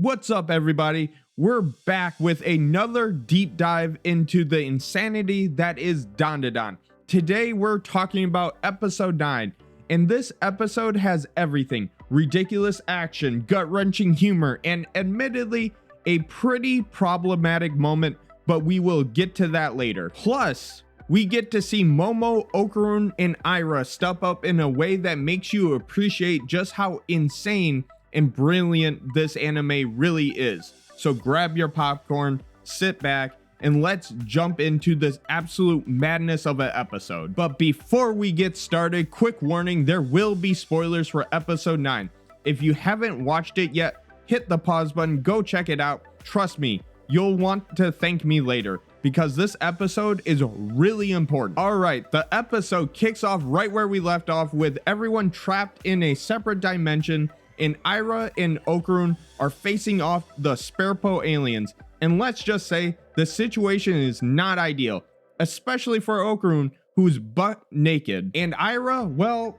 What's up, everybody? We're back with another deep dive into the insanity that is DanDaDan. Today we're talking about episode 9, and this episode has everything: ridiculous action, gut-wrenching humor, and admittedly a pretty problematic moment, but we will get to that later. Plus, we get to see Momo, Okarun, and Aira step up in a way that makes you appreciate just how insane and brilliant this anime really is. So grab your popcorn, sit back, and let's jump into this absolute madness of an episode. But before we get started, quick warning, there will be spoilers for episode 9. If you haven't watched it yet, hit the pause button, go check it out. Trust me, you'll want to thank me later, because this episode is really important. Alright, the episode kicks off right where we left off, with everyone trapped in a separate dimension, and Aira and Okarun are facing off the Sperpo aliens. And let's just say, the situation is not ideal, especially for Okarun, who's butt naked. And Aira, well,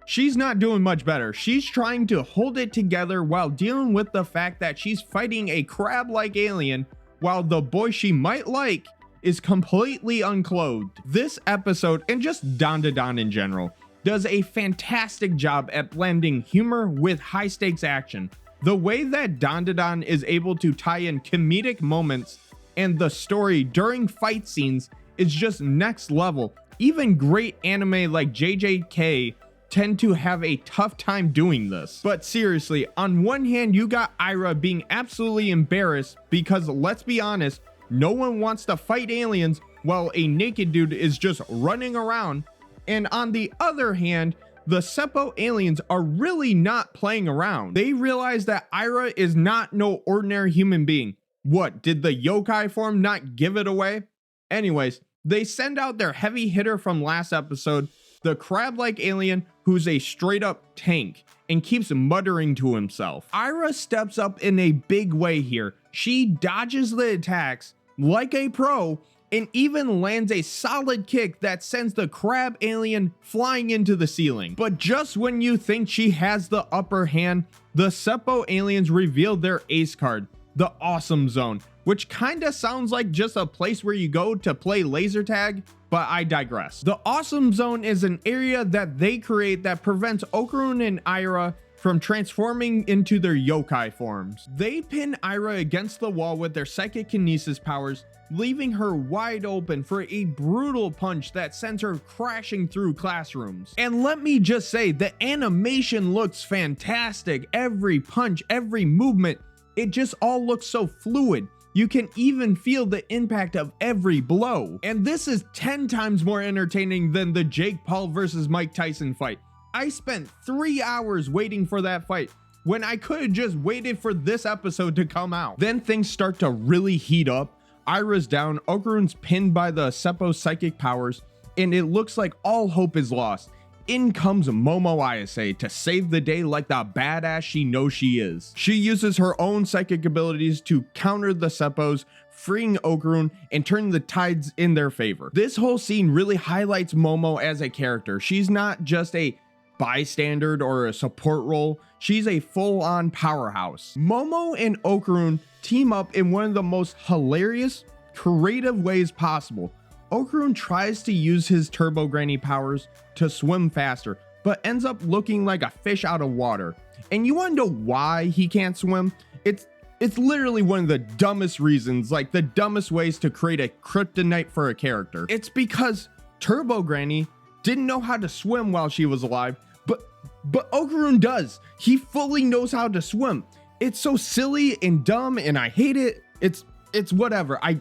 she's not doing much better. She's trying to hold it together while dealing with the fact that she's fighting a crab-like alien, while the boy she might like is completely unclothed. This episode, and just DanDaDan in general, does a fantastic job at blending humor with high-stakes action. The way that DanDaDan is able to tie in comedic moments and the story during fight scenes is just next level. Even great anime like JJK tend to have a tough time doing this. But seriously, on one hand, you got Aira being absolutely embarrassed because, let's be honest, no one wants to fight aliens while a naked dude is just running around. And on the other hand, the Seppo aliens are really not playing around. They realize that Aira is not no ordinary human being. What, did the yokai form not give it away? Anyways, they send out their heavy hitter from last episode, the crab-like alien who's a straight up tank and keeps muttering to himself. Aira steps up in a big way here. She dodges the attacks like a pro and even lands a solid kick that sends the crab alien flying into the ceiling. But just when you think she has the upper hand, the Seppo aliens reveal their ace card, the Awesome Zone, which kinda sounds like just a place where you go to play laser tag, but I digress. The Awesome Zone is an area that they create that prevents Okarun and Aira from transforming into their yokai forms. They pin Aira against the wall with their psychic kinesis powers, leaving her wide open for a brutal punch that sends her crashing through classrooms. And let me just say, the animation looks fantastic. Every punch, every movement, it just all looks so fluid. You can even feel the impact of every blow. And this is 10 times more entertaining than the Jake Paul versus Mike Tyson fight. I spent 3 hours waiting for that fight when I could have just waited for this episode to come out. Then things start to really heat up. Aira's down, Okarun's pinned by the Seppo psychic powers, and it looks like all hope is lost. In comes Momo Ayase to save the day like the badass she knows she is. She uses her own psychic abilities to counter the Seppos, freeing Okarun and turning the tides in their favor. This whole scene really highlights Momo as a character. She's not just a bystander or a support role, she's a full-on powerhouse. Momo and Okarun team up in one of the most hilarious, creative ways possible. Okarun tries to use his Turbo Granny powers to swim faster, but ends up looking like a fish out of water. And you wanna know why he can't swim? It's literally one of the dumbest reasons, like the dumbest ways to create a kryptonite for a character. It's because Turbo Granny didn't know how to swim while she was alive, but Okarun does. He fully knows how to swim. It's so silly and dumb, and I hate it. It's whatever. I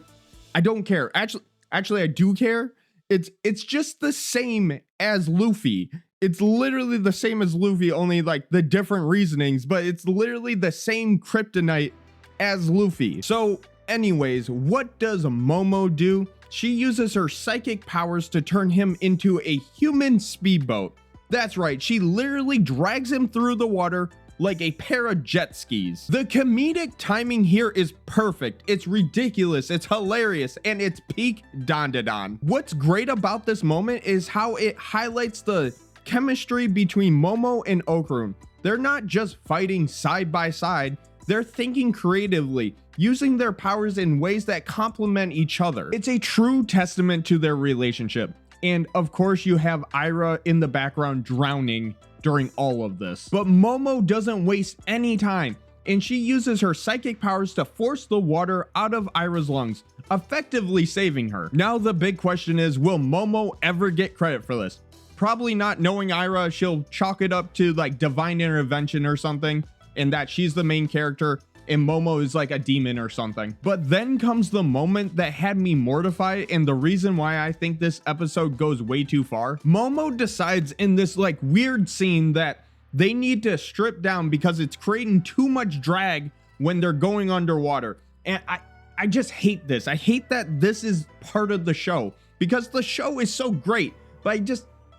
don't care. Actually I do care. It's just the same as Luffy. It's literally the same as Luffy, only like the different reasonings, but it's literally the same kryptonite as Luffy. So anyways, what does Momo do? She uses her psychic powers to turn him into a human speedboat. That's right, she literally drags him through the water like a pair of jet skis. The comedic timing here is perfect. It's ridiculous, it's hilarious, and it's peak DanDaDan. What's great about this moment is how it highlights the chemistry between Momo and Okarun. They're not just fighting side by side, They're thinking creatively, using their powers in ways that complement each other. It's a true testament to their relationship. And of course, you have Ira in the background drowning during all of this. But Momo doesn't waste any time, and she uses her psychic powers to force the water out of Ira's lungs, effectively saving her. Now the big question is, will Momo ever get credit for this? Probably not. Knowing Ira, she'll chalk it up to like divine intervention or something, and that she's the main character and Momo is like a demon or something. But then comes the moment that had me mortified, and the reason why I think this episode goes way too far. Momo decides in this like weird scene that they need to strip down because it's creating too much drag when they're going underwater. And I just hate this. I hate that this is part of the show because the show is so great, but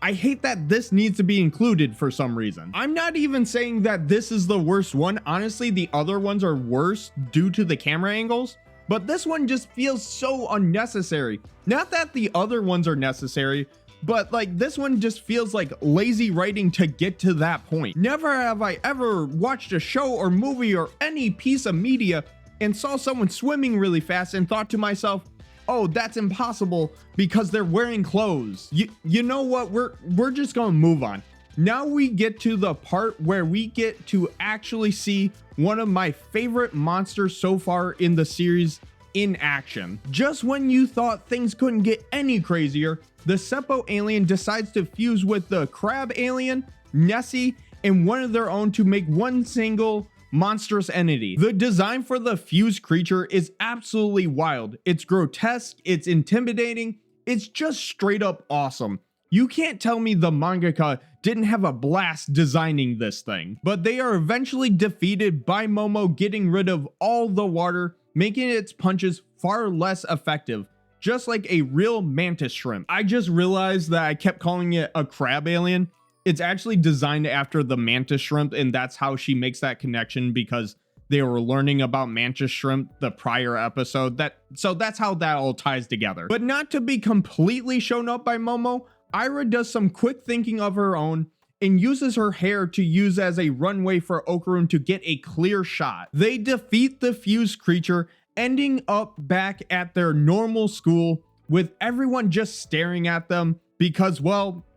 I hate that this needs to be included for some reason. I'm not even saying that this is the worst one. Honestly, the other ones are worse due to the camera angles, but this one just feels so unnecessary. Not that the other ones are necessary, but like this one just feels like lazy writing to get to that point. Never have I ever watched a show or movie or any piece of media and saw someone swimming really fast and thought to myself, oh, that's impossible because they're wearing clothes. You know what? We're just gonna move on. Now we get to the part where we get to actually see one of my favorite monsters so far in the series in action. Just when you thought things couldn't get any crazier, the Seppo alien decides to fuse with the crab alien, Nessie, and one of their own to make one single monstrous entity. The design for the fused creature is absolutely wild. It's grotesque, it's intimidating, it's just straight up awesome. You can't tell me the mangaka didn't have a blast designing this thing. But they are eventually defeated by Momo getting rid of all the water, making its punches far less effective, just like a real mantis shrimp. I just realized that I kept calling it a crab alien. It's actually designed after the mantis shrimp, and that's how she makes that connection because they were learning about mantis shrimp the prior episode. So that's how that all ties together. But not to be completely shown up by Momo, Ira does some quick thinking of her own and uses her hair to use as a runway for Okarun to get a clear shot. They defeat the fused creature, ending up back at their normal school with everyone just staring at them because, well,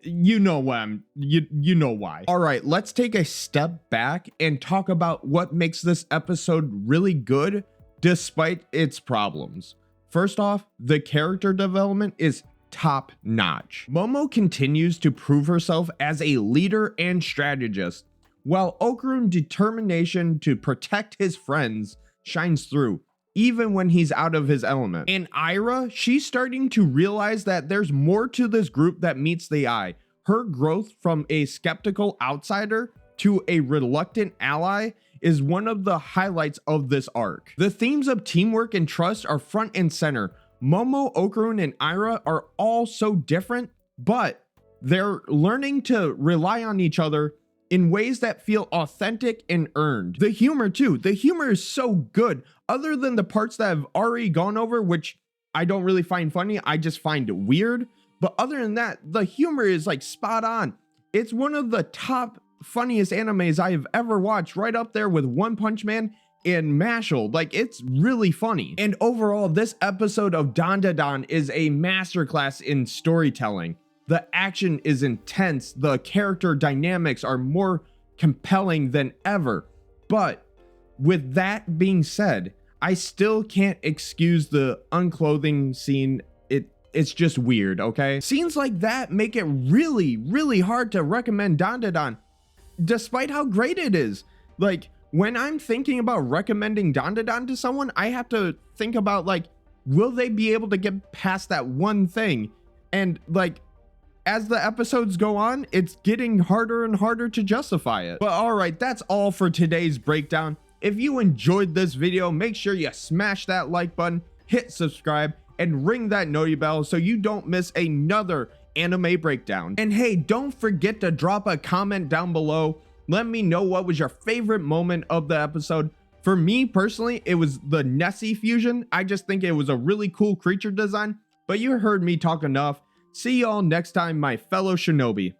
you know why. All right, let's take a step back and talk about what makes this episode really good despite its problems. First off, the character development is top notch. Momo continues to prove herself as a leader and strategist, while Okarun's determination to protect his friends shines through, even when he's out of his element. And Ira, she's starting to realize that there's more to this group that meets the eye. Her growth from a skeptical outsider to a reluctant ally is one of the highlights of this arc. The themes of teamwork and trust are front and center. Momo, Okarun, and Ira are all so different, but they're learning to rely on each other in ways that feel authentic and earned. The humor too. The humor is so good. Other than the parts that I've already gone over, which I don't really find funny, I just find weird. But other than that, the humor is like spot on. It's one of the top funniest animes I have ever watched, right up there with One Punch Man and Mashal. Like, it's really funny. And overall, this episode of DanDaDan is a masterclass in storytelling. The action is intense, the character dynamics are more compelling than ever. But with that being said, I still can't excuse the unclothing scene. It's just weird, okay? Scenes like that make it really, really hard to recommend DanDaDan, despite how great it is. Like, when I'm thinking about recommending DanDaDan to someone, I have to think about, like, will they be able to get past that one thing? And, like, as the episodes go on, it's getting harder and harder to justify it. But all right, that's all for today's breakdown. If you enjoyed this video, make sure you smash that like button, hit subscribe, and ring that noti bell so you don't miss another anime breakdown. And hey, don't forget to drop a comment down below. Let me know what was your favorite moment of the episode. For me personally, it was the Nessie fusion. I just think it was a really cool creature design, but you heard me talk enough. See y'all next time, my fellow shinobi.